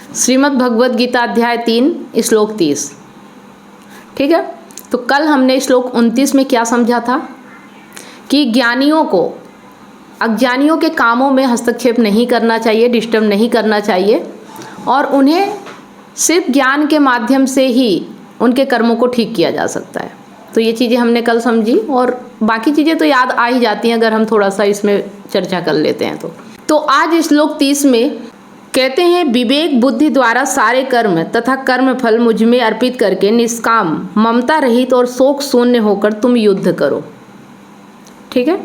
श्रीमद् भगवद गीता अध्याय 3 श्लोक 30। ठीक है, तो कल हमने श्लोक 29 में क्या समझा था कि ज्ञानियों को अज्ञानियों के कामों में हस्तक्षेप नहीं करना चाहिए, डिस्टर्ब नहीं करना चाहिए, और उन्हें सिर्फ ज्ञान के माध्यम से ही उनके कर्मों को ठीक किया जा सकता है। तो ये चीज़ें हमने कल समझी, और बाकी चीज़ें तो याद आ ही जाती हैं अगर हम थोड़ा सा इसमें चर्चा कर लेते हैं। तो आज श्लोक 30 में कहते हैं, विवेक बुद्धि द्वारा सारे कर्म तथा कर्म फल मुझ में अर्पित करके निष्काम ममता रहित और शोक शून्य होकर तुम युद्ध करो। ठीक है,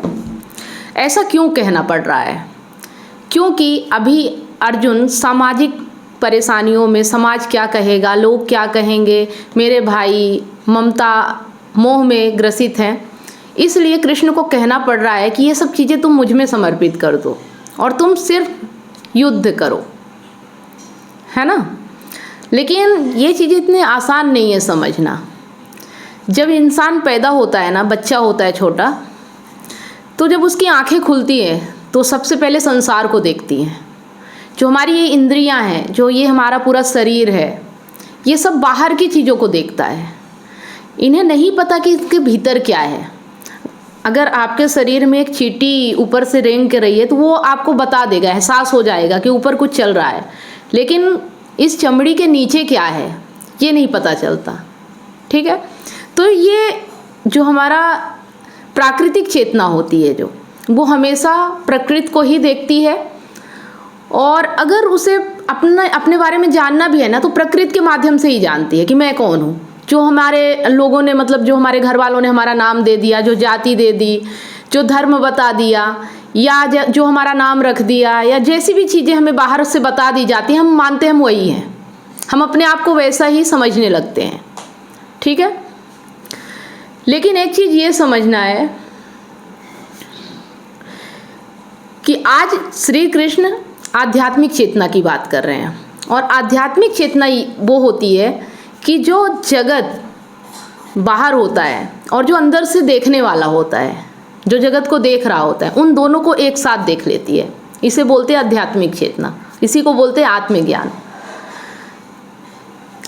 ऐसा क्यों कहना पड़ रहा है? क्योंकि अभी अर्जुन सामाजिक परेशानियों में, समाज क्या कहेगा, लोग क्या कहेंगे, मेरे भाई ममता मोह में ग्रसित हैं, इसलिए कृष्ण को कहना पड़ रहा है कि ये सब चीज़ें तुम मुझ में समर्पित कर दो और तुम सिर्फ युद्ध करो, है ना। लेकिन ये चीज़ें इतनी आसान नहीं है समझना। जब इंसान पैदा होता है ना, बच्चा होता है छोटा, तो जब उसकी आंखें खुलती हैं तो सबसे पहले संसार को देखती हैं। जो हमारी ये इंद्रियां हैं, जो ये हमारा पूरा शरीर है, ये सब बाहर की चीज़ों को देखता है। इन्हें नहीं पता कि इसके भीतर क्या है। अगर आपके शरीर में एक चींटी ऊपर से रेंग के रही है तो वो आपको बता देगा, एहसास हो जाएगा कि ऊपर कुछ चल रहा है, लेकिन इस चमड़ी के नीचे क्या है ये नहीं पता चलता। ठीक है, तो ये जो हमारा प्राकृतिक चेतना होती है, जो वो हमेशा प्रकृति को ही देखती है, और अगर उसे अपने बारे में जानना भी है ना, तो प्रकृति के माध्यम से ही जानती है कि मैं कौन हूँ। जो हमारे लोगों ने, मतलब जो हमारे घर वालों ने हमारा नाम दे दिया, जो जाति दे दी, जो धर्म बता दिया, या जो हमारा नाम रख दिया, या जैसी भी चीज़ें हमें बाहर से बता दी जाती हैं, हम मानते हैं हम वही हैं। हम अपने आप को वैसा ही समझने लगते हैं। ठीक है, लेकिन एक चीज़ ये समझना है कि आज श्री कृष्ण आध्यात्मिक चेतना की बात कर रहे हैं, और आध्यात्मिक चेतना वो होती है कि जो जगत बाहर होता है और जो अंदर से देखने वाला होता है, जो जगत को देख रहा होता है, उन दोनों को एक साथ देख लेती है। इसे बोलते हैं आध्यात्मिक चेतना, इसी को बोलते हैं आत्मज्ञान।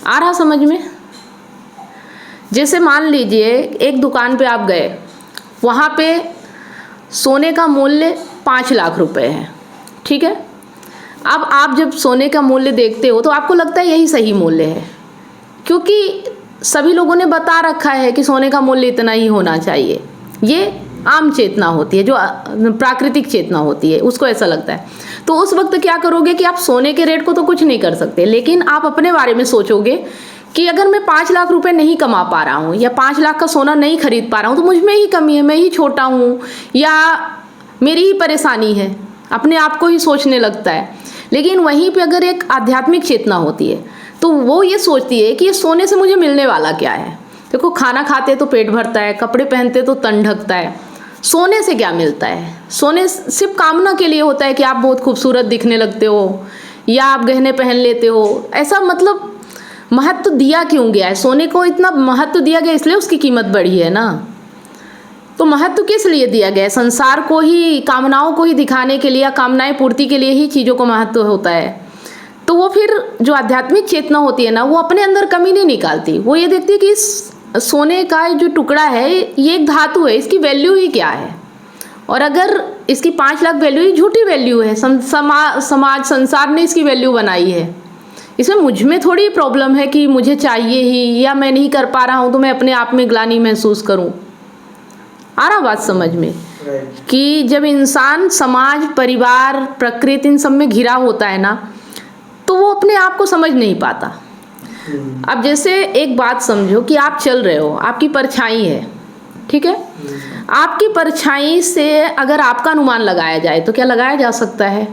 आ रहा समझ में? जैसे मान लीजिए एक दुकान पे आप गए, वहाँ पे सोने का मूल्य 5 लाख रुपए है। ठीक है, अब आप जब सोने का मूल्य देखते हो तो आपको लगता है यही सही मूल्य है, क्योंकि सभी लोगों ने बता रखा है कि सोने का मूल्य इतना ही होना चाहिए। ये आम चेतना होती है, जो प्राकृतिक चेतना होती है, उसको ऐसा लगता है। तो उस वक्त क्या करोगे कि आप सोने के रेट को तो कुछ नहीं कर सकते, लेकिन आप अपने बारे में सोचोगे कि अगर मैं 5 लाख रुपए नहीं कमा पा रहा हूँ, या 5 लाख का सोना नहीं खरीद पा रहा हूँ, तो मुझ में ही कमी है, मैं ही छोटा हूँ, या मेरी ही परेशानी है। अपने आप को ही सोचने लगता है। लेकिन वहीं पे अगर एक आध्यात्मिक चेतना होती है तो वो ये सोचती है कि ये सोने से मुझे मिलने वाला क्या है। देखो, खाना खाते तो पेट भरता है, कपड़े पहनते तो तन ढकता है, सोने से क्या मिलता है? सोने सिर्फ कामना के लिए होता है कि आप बहुत खूबसूरत दिखने लगते हो, या आप गहने पहन लेते हो। ऐसा मतलब महत्व दिया क्यों गया है? सोने को इतना महत्व दिया गया इसलिए उसकी कीमत बढ़ी है ना। तो महत्व किस लिए दिया गया है? संसार को ही, कामनाओं को ही दिखाने के लिए, या कामनाएं पूर्ति के लिए ही चीज़ों को महत्व होता है। तो वो फिर जो आध्यात्मिक चेतना होती है ना, वो अपने अंदर कमी नहीं निकालती। वो ये देखती है कि इस सोने का जो टुकड़ा है ये एक धातु है, इसकी वैल्यू ही क्या है। और अगर इसकी 5 लाख वैल्यू ही झूठी वैल्यू है, समाज संसार ने इसकी वैल्यू बनाई है, इसमें मुझ में थोड़ी प्रॉब्लम है कि मुझे चाहिए ही, या मैं नहीं कर पा रहा हूँ तो मैं अपने आप में ग्लानि महसूस करूँ। आ रहा बात समझ में? कि जब इंसान समाज, परिवार, प्रकृति, इन सब में घिरा होता है ना, तो वो अपने आप को समझ नहीं पाता। अब जैसे एक बात समझो कि आप चल रहे हो, आपकी परछाई है। ठीक है, आपकी परछाई से अगर आपका अनुमान लगाया जाए तो क्या लगाया जा सकता है?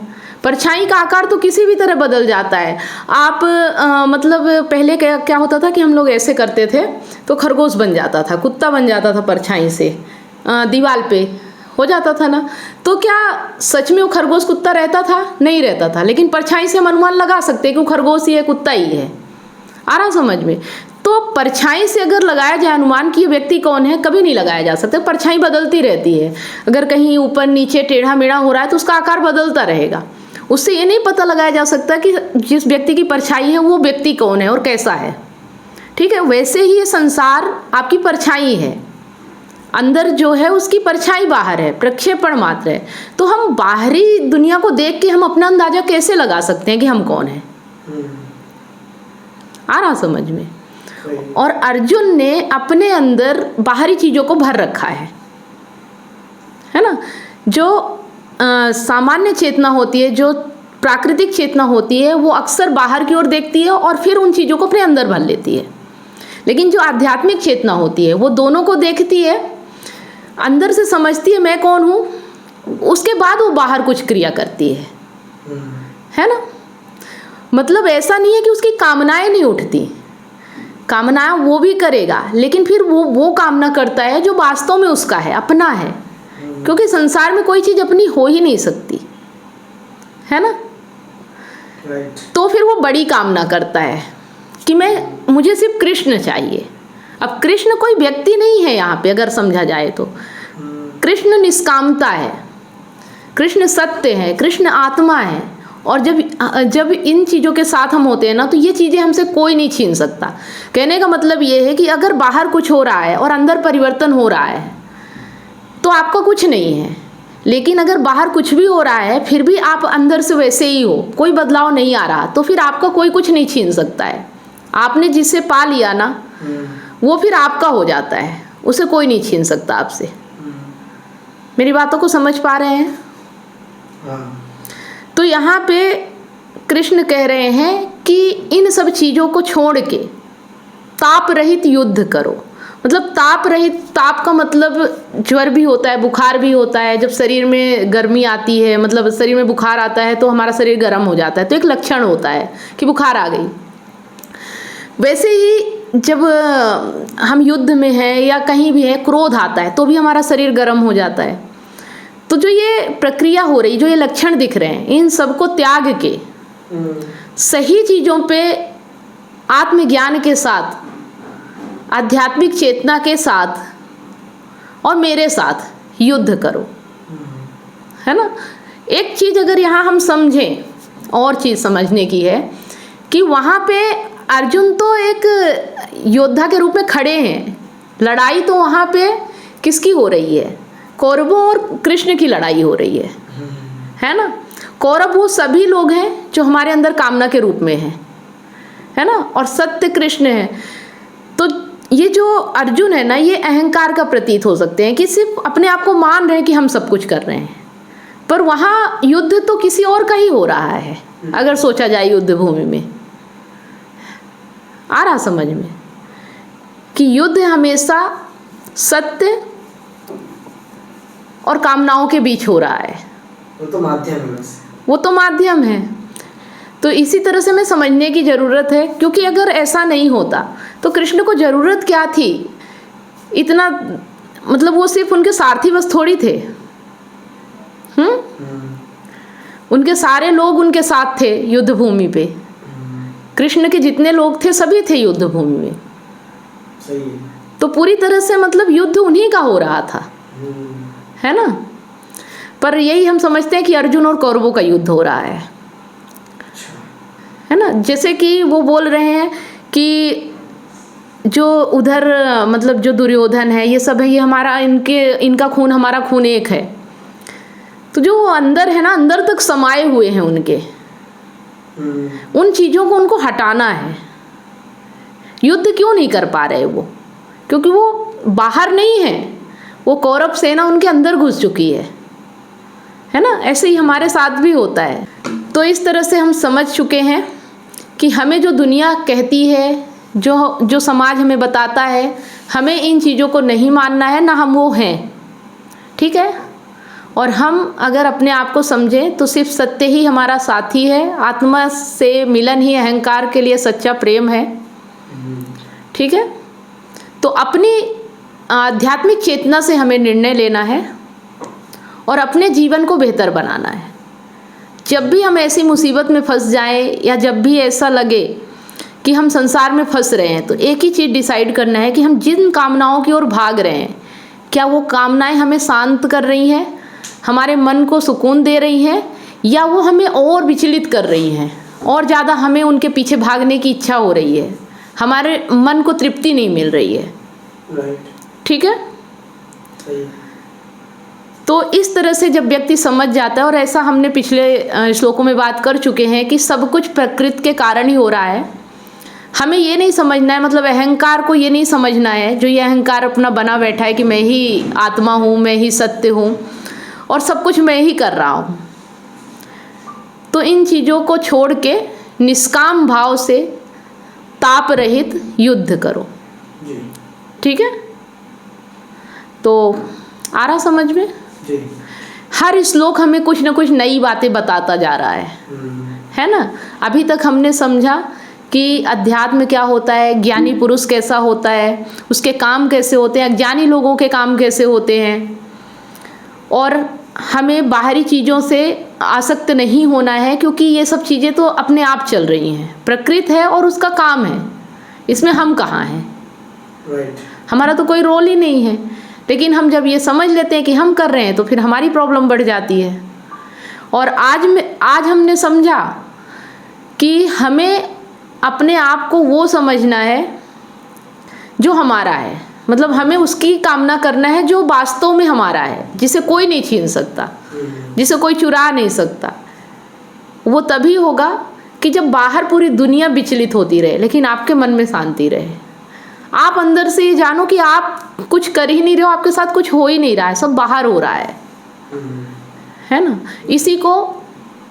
परछाई का आकार तो किसी भी तरह बदल जाता है। आप मतलब पहले क्या होता था कि हम लोग ऐसे करते थे तो खरगोश बन जाता था, कुत्ता बन जाता था, परछाई से दीवार पे हो जाता था ना। तो क्या सच में वो खरगोश कुत्ता रहता था? नहीं रहता था, लेकिन परछाई से हम अनुमान लगा सकते हैं कि वो खरगोश ही है, कुत्ता ही है। आ रहा समझ में? तो परछाई से अगर लगाया जाए अनुमान कि ये व्यक्ति कौन है, कभी नहीं लगाया जा सकता। परछाई बदलती रहती है, अगर कहीं ऊपर नीचे टेढ़ा मेढ़ा हो रहा है तो उसका आकार बदलता रहेगा। उससे ये नहीं पता लगाया जा सकता कि जिस व्यक्ति की परछाई है वो व्यक्ति कौन है और कैसा है। ठीक है, वैसे ही ये संसार आपकी परछाई है, अंदर जो है उसकी परछाई बाहर है, प्रक्षेपण मात्र है। तो हम बाहरी दुनिया को देख के हम अपना अंदाजा कैसे लगा सकते हैं कि हम कौन हैं? आ रहा समझ में? और अर्जुन ने अपने अंदर बाहरी चीजों को भर रखा है ना। जो सामान्य चेतना होती है, जो प्राकृतिक चेतना होती है, वो अक्सर बाहर की ओर देखती है और फिर उन चीजों को अपने अंदर भर लेती है। लेकिन जो आध्यात्मिक चेतना होती है वो दोनों को देखती है, अंदर से समझती है मैं कौन हूँ, उसके बाद वो बाहर कुछ क्रिया करती है ना। मतलब ऐसा नहीं है कि उसकी कामनाएं नहीं उठती, कामनाएं वो भी करेगा, लेकिन फिर वो कामना करता है जो वास्तव में उसका है, अपना है। क्योंकि संसार में कोई चीज अपनी हो ही नहीं सकती, है ना। तो फिर वो बड़ी कामना करता है कि मुझे सिर्फ कृष्ण चाहिए। अब कृष्ण कोई व्यक्ति नहीं है यहाँ पे, अगर समझा जाए तो कृष्ण निष्कामता है, कृष्ण सत्य है, कृष्ण आत्मा है। और जब इन चीज़ों के साथ हम होते हैं ना, तो ये चीज़ें हमसे कोई नहीं छीन सकता। कहने का मतलब ये है कि अगर बाहर कुछ हो रहा है और अंदर परिवर्तन हो रहा है तो आपका कुछ नहीं है, लेकिन अगर बाहर कुछ भी हो रहा है फिर भी आप अंदर से वैसे ही हो, कोई बदलाव नहीं आ रहा, तो फिर आपका कोई कुछ नहीं छीन सकता है। आपने जिसे पा लिया ना वो फिर आपका हो जाता है, उसे कोई नहीं छीन सकता आपसे। मेरी बातों को समझ पा रहे हैं? तो यहाँ पे कृष्ण कह रहे हैं कि इन सब चीज़ों को छोड़ के ताप रहित युद्ध करो। मतलब ताप रहित, ताप का मतलब ज्वर भी होता है, बुखार भी होता है। जब शरीर में गर्मी आती है, मतलब शरीर में बुखार आता है तो हमारा शरीर गर्म हो जाता है, तो एक लक्षण होता है कि बुखार आ गई। वैसे ही जब हम युद्ध में हैं या कहीं भी है, क्रोध आता है तो भी हमारा शरीर गर्म हो जाता है। तो जो ये प्रक्रिया हो रही, जो ये लक्षण दिख रहे हैं, इन सबको त्याग के सही चीज़ों पे आत्मज्ञान के साथ, आध्यात्मिक चेतना के साथ और मेरे साथ युद्ध करो, है ना। एक चीज़ अगर यहाँ हम समझें, और चीज़ समझने की है कि वहाँ पे अर्जुन तो एक योद्धा के रूप में खड़े हैं। लड़ाई तो वहाँ पे किसकी हो रही है? कौरवों और कृष्ण की लड़ाई हो रही है ना। कौरव वो सभी लोग हैं जो हमारे अंदर कामना के रूप में हैं, है ना, और सत्य कृष्ण है। तो ये जो अर्जुन है ना, ये अहंकार का प्रतीत हो सकते हैं कि सिर्फ अपने आप को मान रहे हैं कि हम सब कुछ कर रहे हैं, पर वहाँ युद्ध तो किसी और का ही हो रहा है। अगर सोचा जाए युद्ध भूमि में, आ रहा समझ में कि युद्ध हमेशा सत्य और कामनाओं के बीच हो रहा है। वो तो माध्यम है, वो तो माध्यम है। तो इसी तरह से हमें समझने की ज़रूरत है, क्योंकि अगर ऐसा नहीं होता तो कृष्ण को ज़रूरत क्या थी इतना, मतलब वो सिर्फ उनके सारथी बस थोड़ी थे। उनके सारे लोग उनके साथ थे युद्ध भूमि पे। कृष्ण के जितने लोग थे सभी थे युद्ध भूमि में। सही है। तो पूरी तरह से मतलब युद्ध उन्हीं का हो रहा था, है ना। पर यही हम समझते हैं कि अर्जुन और कौरवों का युद्ध हो रहा है ना। जैसे कि वो बोल रहे हैं कि जो उधर मतलब जो दुर्योधन है, ये सब है, ये हमारा, इनका खून हमारा खून एक है। तो जो वो अंदर है ना, अंदर तक समाये हुए हैं उनके, उन चीज़ों को उनको हटाना है। युद्ध क्यों नहीं कर पा रहे वो? क्योंकि वो बाहर नहीं है, वो कौरव सेना उनके अंदर घुस चुकी है ना। ऐसे ही हमारे साथ भी होता है। तो इस तरह से हम समझ चुके हैं कि हमें जो दुनिया कहती है, जो समाज हमें बताता है, हमें इन चीज़ों को नहीं मानना है, ना हम वो हैं, ठीक है। और हम अगर अपने आप को समझें तो सिर्फ सत्य ही हमारा साथी है, आत्मा से मिलन ही अहंकार के लिए सच्चा प्रेम है, ठीक है। तो अपनी आध्यात्मिक चेतना से हमें निर्णय लेना है और अपने जीवन को बेहतर बनाना है। जब भी हम ऐसी मुसीबत में फंस जाएं या जब भी ऐसा लगे कि हम संसार में फंस रहे हैं, तो एक ही चीज़ डिसाइड करना है कि हम जिन कामनाओं की ओर भाग रहे हैं, क्या वो कामनाएं हमें शांत कर रही हैं, हमारे मन को सुकून दे रही हैं, या वो हमें और विचलित कर रही हैं, और ज़्यादा हमें उनके पीछे भागने की इच्छा हो रही है, हमारे मन को तृप्ति नहीं मिल रही है। राइट। ठीक है। सही। तो इस तरह से जब व्यक्ति समझ जाता है, और ऐसा हमने पिछले श्लोकों में बात कर चुके हैं कि सब कुछ प्रकृति के कारण ही हो रहा है। हमें ये नहीं समझना है, मतलब अहंकार को ये नहीं समझना है, जो ये अहंकार अपना बना बैठा है कि मैं ही आत्मा हूँ, मैं ही सत्य हूँ और सब कुछ मैं ही कर रहा हूँ। तो इन चीज़ों को छोड़ के निष्काम भाव से ताप रहित युद्ध करो। जी। ठीक है। तो आ रहा समझ में? जी। हर श्लोक हमें कुछ न कुछ नई बातें बताता जा रहा है ना। अभी तक हमने समझा कि अध्यात्म क्या होता है, ज्ञानी पुरुष कैसा होता है, उसके काम कैसे होते हैं, अज्ञानी लोगों के काम कैसे होते हैं, और हमें बाहरी चीज़ों से आसक्त नहीं होना है, क्योंकि ये सब चीज़ें तो अपने आप चल रही हैं। प्रकृति है और उसका काम है, इसमें हम कहाँ हैं? राइट। हमारा तो कोई रोल ही नहीं है। लेकिन हम जब ये समझ लेते हैं कि हम कर रहे हैं, तो फिर हमारी प्रॉब्लम बढ़ जाती है। और आज हमने समझा कि हमें अपने आप को वो समझना है जो हमारा है, मतलब हमें उसकी कामना करना है जो वास्तव में हमारा है, जिसे कोई नहीं छीन सकता, जिसे कोई चुरा नहीं सकता। वो तभी होगा कि जब बाहर पूरी दुनिया विचलित होती रहे, लेकिन आपके मन में शांति रहे। आप अंदर से ये जानो कि आप कुछ कर ही नहीं रहे हो, आपके साथ कुछ हो ही नहीं रहा है, सब बाहर हो रहा है ना। इसी को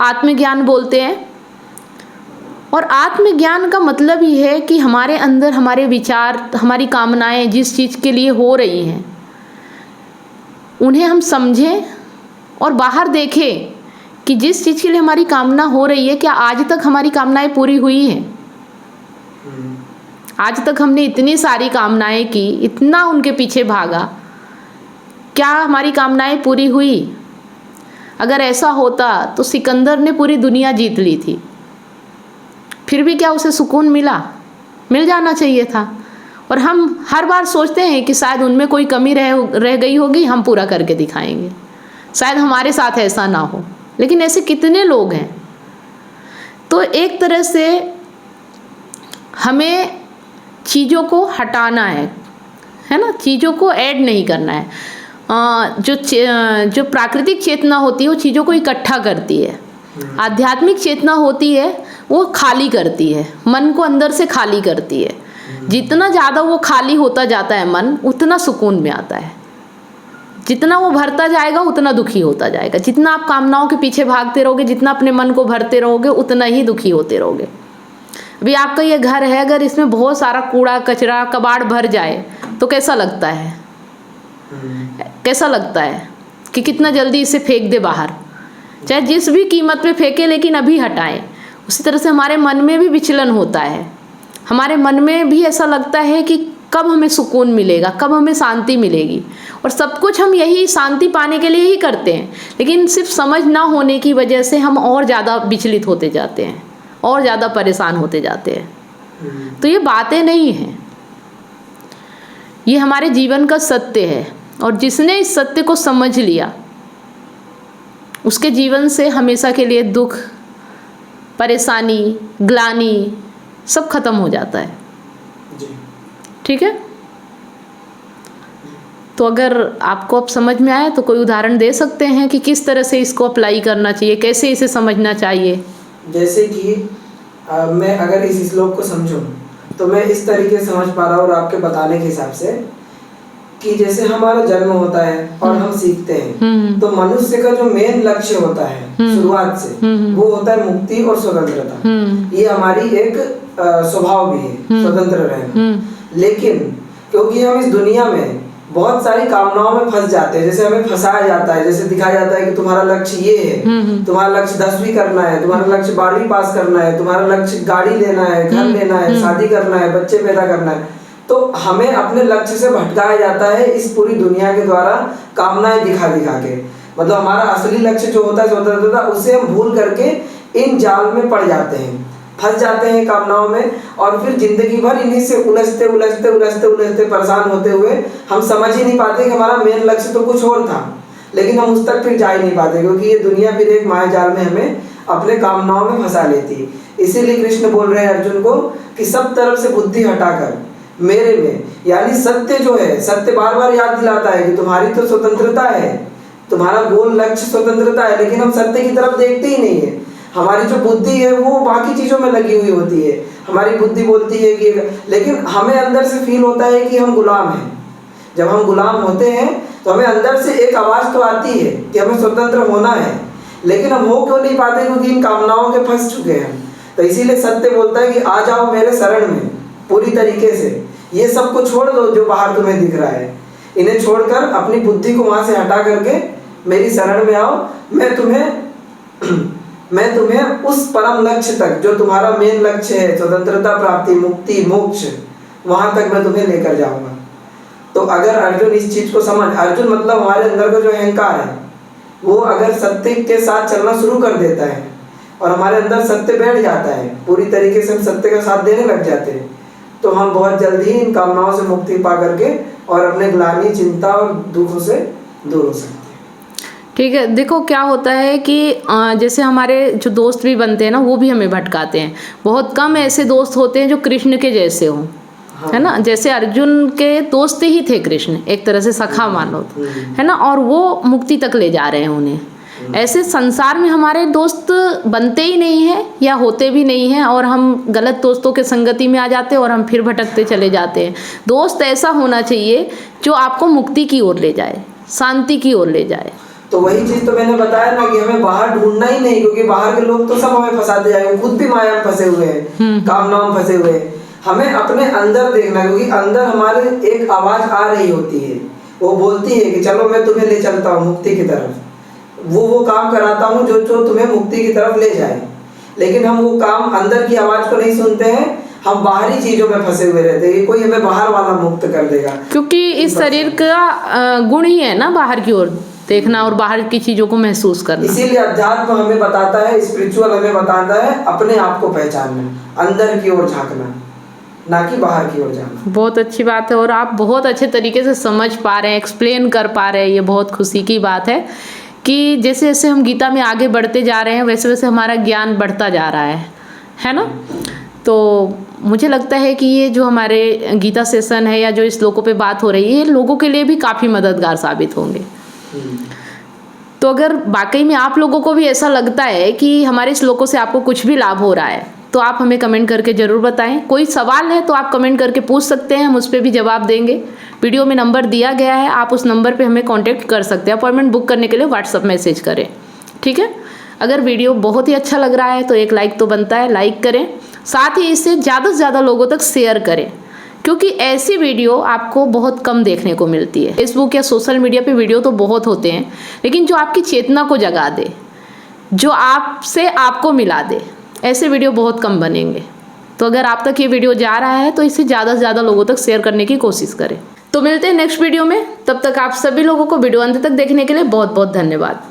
आत्मज्ञान बोलते हैं। और आत्मज्ञान का मतलब ही है कि हमारे अंदर हमारे विचार, हमारी कामनाएं जिस चीज़ के लिए हो रही हैं, उन्हें हम समझें और बाहर देखें कि जिस चीज़ के लिए हमारी कामना हो रही है, क्या आज तक हमारी कामनाएं पूरी हुई हैं? आज तक हमने इतनी सारी कामनाएं की, इतना उनके पीछे भागा, क्या हमारी कामनाएं पूरी हुई? अगर ऐसा होता तो सिकंदर ने पूरी दुनिया जीत ली थी, फिर भी क्या उसे सुकून मिला? मिल जाना चाहिए था। और हम हर बार सोचते हैं कि शायद उनमें कोई कमी रह गई होगी, हम पूरा करके दिखाएंगे, शायद हमारे साथ ऐसा ना हो। लेकिन ऐसे कितने लोग हैं। तो एक तरह से हमें चीज़ों को हटाना है ना, चीज़ों को ऐड नहीं करना है। जो प्राकृतिक चेतना होती है वो चीज़ों को इकट्ठा करती है, आध्यात्मिक चेतना होती है वो खाली करती है, मन को अंदर से खाली करती है। जितना ज़्यादा वो खाली होता जाता है मन, उतना सुकून में आता है। जितना वो भरता जाएगा उतना दुखी होता जाएगा। जितना आप कामनाओं के पीछे भागते रहोगे, जितना अपने मन को भरते रहोगे, उतना ही दुखी होते रहोगे। अभी आपका ये घर है, अगर इसमें बहुत सारा कूड़ा कचरा कबाड़ भर जाए तो कैसा लगता है? कैसा लगता है कि कितना जल्दी इसे फेंक दे बाहर, चाहे जिस भी कीमत पे फेंके, लेकिन अभी हटाएं। उसी तरह से हमारे मन में भी विचलन होता है। हमारे मन में भी ऐसा लगता है कि कब हमें सुकून मिलेगा, कब हमें शांति मिलेगी। और सब कुछ हम यही शांति पाने के लिए ही करते हैं, लेकिन सिर्फ समझ ना होने की वजह से हम और ज़्यादा विचलित होते जाते हैं, और ज़्यादा परेशान होते जाते हैं। तो ये बातें नहीं हैं, ये हमारे जीवन का सत्य है। और जिसने इस सत्य को समझ लिया, उसके जीवन से हमेशा के लिए दुख, परेशानी, ग्लानि सब खत्म हो जाता है। ठीक है। तो अगर आपको अब समझ में आया तो कोई उदाहरण दे सकते हैं कि किस तरह से इसको अप्लाई करना चाहिए, कैसे इसे समझना चाहिए? जैसे कि मैं अगर इस श्लोक को समझूं तो मैं इस तरीके से समझ पा रहा हूँ, और आपके बताने के हिसाब से कि जैसे हमारा जन्म होता है और हम सीखते हैं, तो मनुष्य का जो मेन लक्ष्य होता है शुरुआत से, वो होता है मुक्ति और स्वतंत्रता। ये हमारी एक स्वभाव भी है, स्वतंत्र रहना। लेकिन क्योंकि हम इस दुनिया में बहुत सारी कामनाओं में फंस जाते हैं, जैसे हमें फंसाया जाता है, जैसे दिखाया जाता है कि तुम्हारा लक्ष्य ये है, तुम्हारा लक्ष्य 10वीं करना है, तुम्हारा लक्ष्य 12वीं पास करना है, तुम्हारा लक्ष्य गाड़ी लेना है, घर लेना है, शादी करना है, बच्चे पैदा करना है। तो हमें अपने लक्ष्य से भटकाया जाता है इस पूरी दुनिया के द्वारा, कामनाएं दिखा के। मतलब हमारा असली लक्ष्य जो होता है स्वतंत्रता, उसे हम भूल करके इन जाल में पड़ जाते हैं, फंस जाते हैं कामनाओं में। और फिर जिंदगी भर इन्हीं से उलझते परेशान होते हुए हम समझ ही नहीं पाते कि हमारा मेन लक्ष्य तो कुछ और था। लेकिन हम उस तक फिर जा ही नहीं पाते, क्योंकि ये दुनिया फिर एक माया जाल में हमें अपने कामनाओं में फंसा लेती है। इसीलिए कृष्ण बोल रहे हैं अर्जुन को कि सब तरफ से बुद्धि हटाकर मेरे में, यानी सत्य जो है, सत्य बार बार याद दिलाता है कि तुम्हारी तो स्वतंत्रता है, तुम्हारा गोल लक्ष्य स्वतंत्रता है, लेकिन हम सत्य की तरफ देखते ही नहीं है। हमारी जो बुद्धि है वो बाकी चीजों में लगी हुई होती है। हमारी बुद्धि बोलती है कि, लेकिन हमें अंदर से फील होता है कि हम गुलाम हैं। जब हम गुलाम होते हैं तो हमें अंदर से एक आवाज तो आती है कि हमें स्वतंत्र होना है, लेकिन हम हो क्यों नहीं पाते, क्योंकि इन कामनाओं के फंस चुके हैं। तो इसीलिए सत्य बोलता है कि आ जाओ मेरे शरण में पूरी तरीके से, ये सब को छोड़ दो जो बाहर तुम्हें दिख रहा है, इन्हें छोड़कर अपनी बुद्धि को वहां से हटा करके मेरी शरण में आओ। मैं तुम्हें उस परम लक्ष्य तक, जो तुम्हारा मेन लक्ष्य है, स्वतंत्रता प्राप्ति, मुक्ति, मोक्ष, वहां तक मैं तुम्हें लेकर जाऊंगा। तो अगर अर्जुन इस चीज को समझ, अर्जुन मतलब हमारे अंदर का जो अहंकार है, वो अगर सत्य के साथ चलना शुरू कर देता है और हमारे अंदर सत्य बैठ जाता है, पूरी तरीके से हम सत्य का साथ देने लग जाते हैं, तो हम बहुत जल्दी ही इन कामनाओं से मुक्ति पा करके और अपने ग्लानि, चिंता और दुखों से दूर हो सकते हैं। ठीक है, देखो क्या होता है कि जैसे हमारे जो दोस्त भी बनते हैं ना, वो भी हमें भटकाते हैं। बहुत कम ऐसे दोस्त होते हैं जो कृष्ण के जैसे हों, है ना। जैसे अर्जुन के दोस्त ही थे कृष्ण, एक तरह से सखा मानो, है ना, और वो मुक्ति तक ले जा रहे हैं उन्हें। ऐसे संसार में हमारे दोस्त बनते ही नहीं है या होते भी नहीं हैं, और हम गलत दोस्तों के संगति में आ जाते हैं और हम फिर भटकते चले जाते हैं। दोस्त ऐसा होना चाहिए जो आपको मुक्ति की ओर ले जाए, शांति की ओर ले जाए। तो वही चीज तो मैंने बताया ना कि हमें बाहर ढूंढना ही नहीं, क्योंकि बाहर के लोग तो सब हमें फंसाते जाएंगे, खुद भी माया में फंसे हुए हैं, कामनाओं में फंसे हुए हैं। हमें अपने अंदर देखना, क्योंकि अंदर हमारे एक आवाज आ रही होती है, वो बोलती है कि चलो मैं तुम्हें ले चलता हूँ मुक्ति की तरफ, वो काम कराता हूँ जो तुम्हें मुक्ति की तरफ ले जाए। लेकिन हम वो काम, अंदर की आवाज को नहीं सुनते हैं, हम बाहरी चीजों में फंसे हुए रहते हैं कि कोई हमें बाहर वाला मुक्त कर देगा, क्योंकि इस शरीर का गुण ही है ना बाहर की ओर देखना और बाहर की चीजों को महसूस करना। इसीलिए अध्यात्म हमें बताता है, स्पिरिचुअल हमें बताता है अपने आप को पहचानना, अंदर की ओर झांकना, ना कि बाहर की ओर जाना। बहुत अच्छी बात है, और आप बहुत अच्छे तरीके से समझ पा रहे हैं, एक्सप्लेन कर पा रहे हैं। ये बहुत खुशी की बात है कि जैसे जैसे हम गीता में आगे बढ़ते जा रहे हैं, वैसे वैसे हमारा ज्ञान बढ़ता जा रहा है ना। तो मुझे लगता है कि ये जो हमारे गीता सेशन है या जो इस श्लोकों पे बात हो रही है, ये लोगों के लिए भी काफ़ी मददगार साबित होंगे। तो अगर वाकई में आप लोगों को भी ऐसा लगता है कि हमारे श्लोकों से आपको कुछ भी लाभ हो रहा है, तो आप हमें कमेंट करके ज़रूर बताएं। कोई सवाल है तो आप कमेंट करके पूछ सकते हैं, हम उस पर भी जवाब देंगे। वीडियो में नंबर दिया गया है, आप उस नंबर पे हमें कांटेक्ट कर सकते हैं। अपॉइंटमेंट बुक करने के लिए व्हाट्सअप मैसेज करें, ठीक है। अगर वीडियो बहुत ही अच्छा लग रहा है तो एक लाइक तो बनता है, लाइक करें, साथ ही इसे ज़्यादा से ज़्यादा लोगों तक शेयर करें, क्योंकि ऐसी वीडियो आपको बहुत कम देखने को मिलती है। फेसबुक या सोशल मीडिया पे वीडियो तो बहुत होते हैं, लेकिन जो आपकी चेतना को जगा दे, जो आपसे आपको मिला दे, ऐसे वीडियो बहुत कम बनेंगे। तो अगर आप तक ये वीडियो जा रहा है तो इसे ज़्यादा से ज़्यादा लोगों तक शेयर करने की कोशिश करें। तो मिलते हैं नेक्स्ट वीडियो में, तब तक आप सभी लोगों को वीडियो अंत तक देखने के लिए बहुत बहुत धन्यवाद।